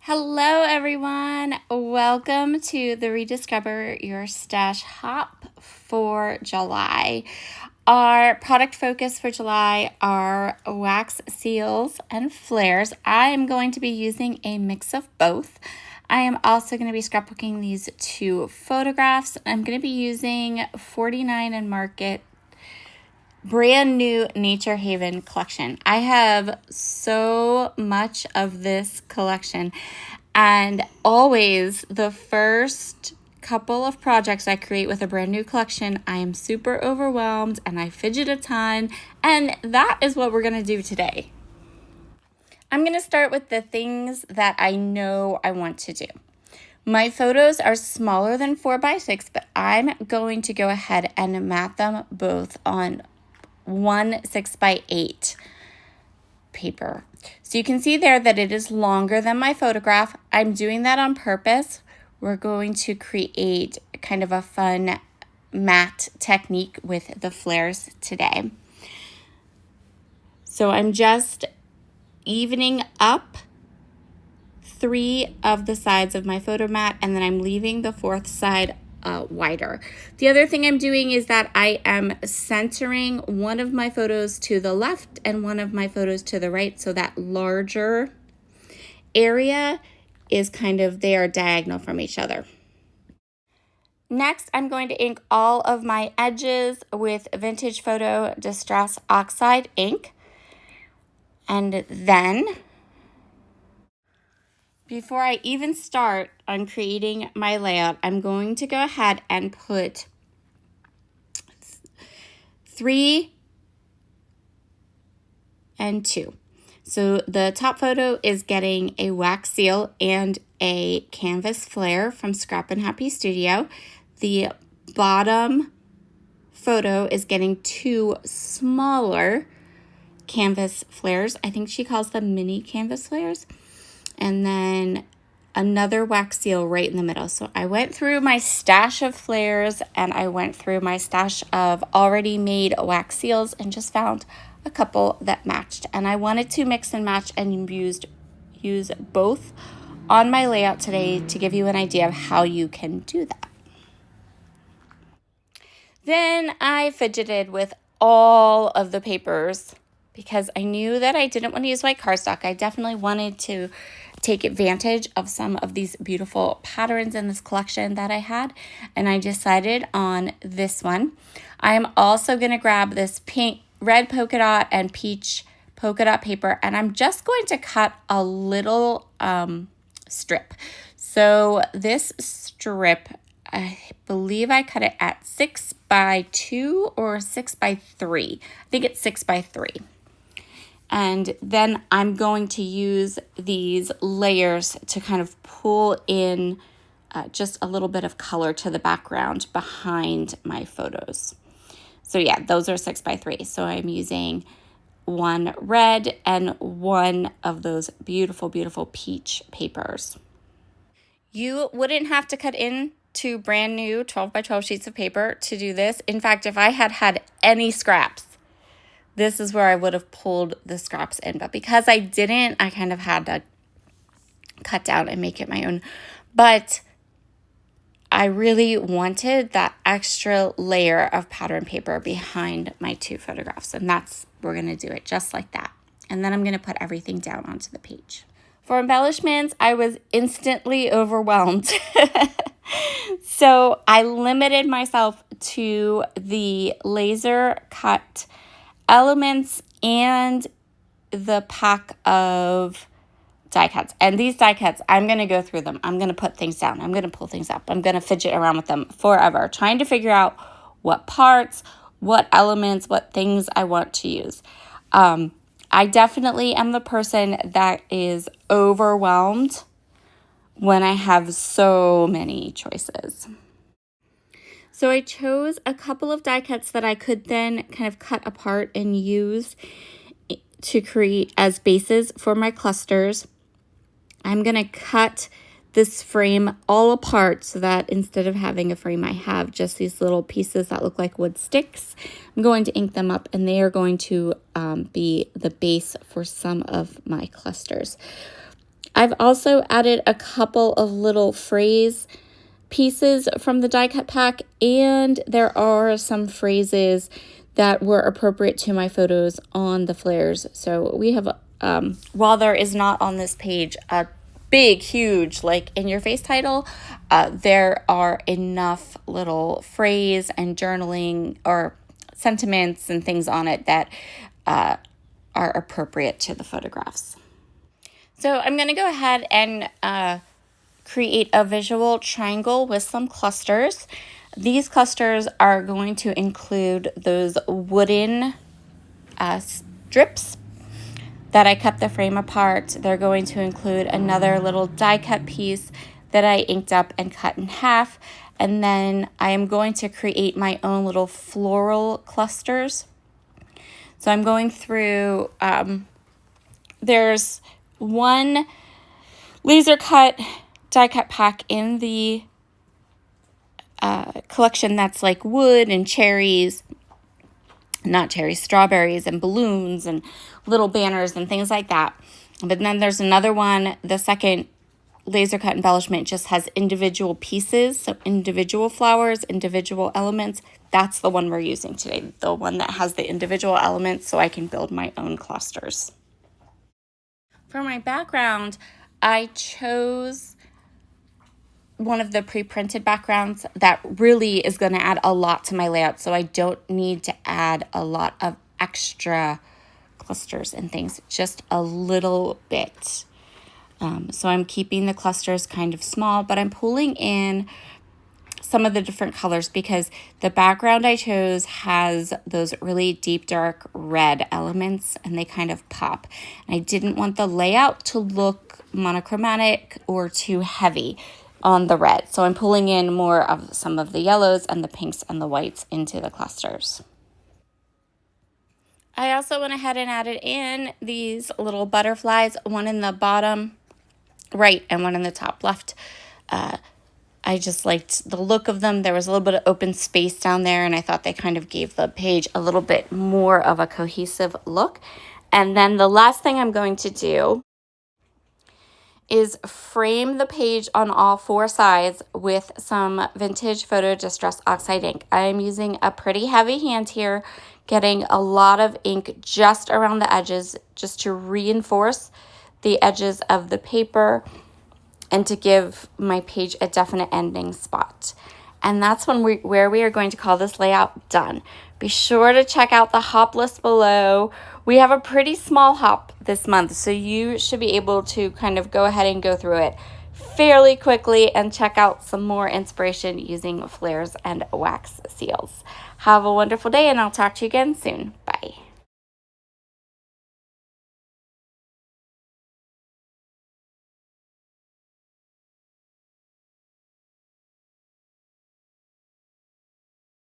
Hello everyone, welcome to the Rediscover Your Stash Hop for July. Our product focus for July are wax seals and flares. I am going to be using a mix of both. I am also going to be scrapbooking these two photographs. I'm going to be using 49 and Market brand new Nature Haven collection. I have so much of this collection, and always the first couple of projects I create with a brand new collection, I am super overwhelmed and I fidget a ton, and that is what we're going to do today. I'm going to start with the things that I know I want to do. My photos are smaller than 4x6, but I'm going to go ahead and mat them both on 1 6x8 paper. So you can see there that it is longer than my photograph. I'm doing that on purpose. We're going to create kind of a fun mat technique with the flares today. So I'm just evening up 3 of the sides of my photo mat, and then I'm leaving the 4th side wider. The other thing I'm doing is that I am centering one of my photos to the left and one of my photos to the right, so that larger area is kind of, they are diagonal from each other. Next, I'm going to ink all of my edges with Vintage Photo Distress Oxide ink. And then, before I even start on creating my layout, I'm going to go ahead and put 3 and 2. So the top photo is getting a wax seal and a canvas flare from Scrap and Happy Studio. The bottom photo is getting 2 smaller canvas flares. I think she calls them mini canvas flares. And then another wax seal right in the middle. So I went through my stash of flares and I went through my stash of already made wax seals and just found a couple that matched. And I wanted to mix and match and use both on my layout today to give you an idea of how you can do that. Then I fidgeted with all of the papers because I knew that I didn't want to use white cardstock. I definitely wanted to take advantage of some of these beautiful patterns in this collection that I had, and I decided on this one. I'm also going to grab this pink, red polka dot and peach polka dot paper, and I'm just going to cut a little strip. So this strip, I believe I cut it at 6x2 or 6x3. I think it's 6x3. And then I'm going to use these layers to kind of pull in just a little bit of color to the background behind my photos. So yeah, those are 6x3. So I'm using 1 red and 1 of those beautiful, beautiful peach papers. You wouldn't have to cut in to brand new 12x12 sheets of paper to do this. In fact, if I had had any scraps, this is where I would have pulled the scraps in. But because I didn't, I kind of had to cut down and make it my own. But I really wanted that extra layer of pattern paper behind my 2 photographs. And we're going to do it just like that. And then I'm going to put everything down onto the page. For embellishments, I was instantly overwhelmed. So I limited myself to the laser cut elements and the pack of die cuts. And these die cuts, I'm going to go through them. I'm going to put things down. I'm going to pull things up. I'm going to fidget around with them forever, trying to figure out what parts, what elements, what things I want to use. I definitely am the person that is overwhelmed when I have so many choices. So I chose a couple of die cuts that I could then kind of cut apart and use to create as bases for my clusters. I'm going to cut this frame all apart so that instead of having a frame, I have just these little pieces that look like wood sticks. I'm going to ink them up, and they are going to be the base for some of my clusters. I've also added a couple of little phrase pieces from the die cut pack, and there are some phrases that were appropriate to my photos on the flares. So we have, while there is not on this page a big, huge, like in your face title, there are enough little phrase and journaling or sentiments and things on it that are appropriate to the photographs. So I'm going to go ahead and create a visual triangle with some clusters. These clusters are going to include those wooden strips that I cut the frame apart. They're going to include another little die cut piece that I inked up and cut in half. And then I am going to create my own little floral clusters. So I'm going through, there's one laser cut die cut pack in the collection that's like wood and cherries, not cherries, strawberries and balloons and little banners and things like that. But then there's another one, the second laser cut embellishment just has individual pieces, so individual flowers, individual elements. That's the one we're using today, the one that has the individual elements, so I can build my own clusters. For my background, I chose one of the pre-printed backgrounds that really is going to add a lot to my layout, so I don't need to add a lot of extra clusters and things, just a little bit. So I'm keeping the clusters kind of small, but I'm pulling in some of the different colors because the background I chose has those really deep dark red elements and they kind of pop. And I didn't want the layout to look monochromatic or too heavy on the red. So I'm pulling in more of some of the yellows and the pinks and the whites into the clusters. I also went ahead and added in these little butterflies, one in the bottom right and one in the top left. I just liked the look of them. There was a little bit of open space down there, and I thought they kind of gave the page a little bit more of a cohesive look. And then the last thing I'm going to do is frame the page on all four sides with some vintage photo distress oxide ink. I am using a pretty heavy hand here, getting a lot of ink just around the edges just to reinforce the edges of the paper and to give my page a definite ending spot. And that's where we are going to call this layout done. Be sure to check out the hop list below. We have a pretty small hop this month, so you should be able to kind of go ahead and go through it fairly quickly and check out some more inspiration using flares and wax seals. Have a wonderful day, and I'll talk to you again soon.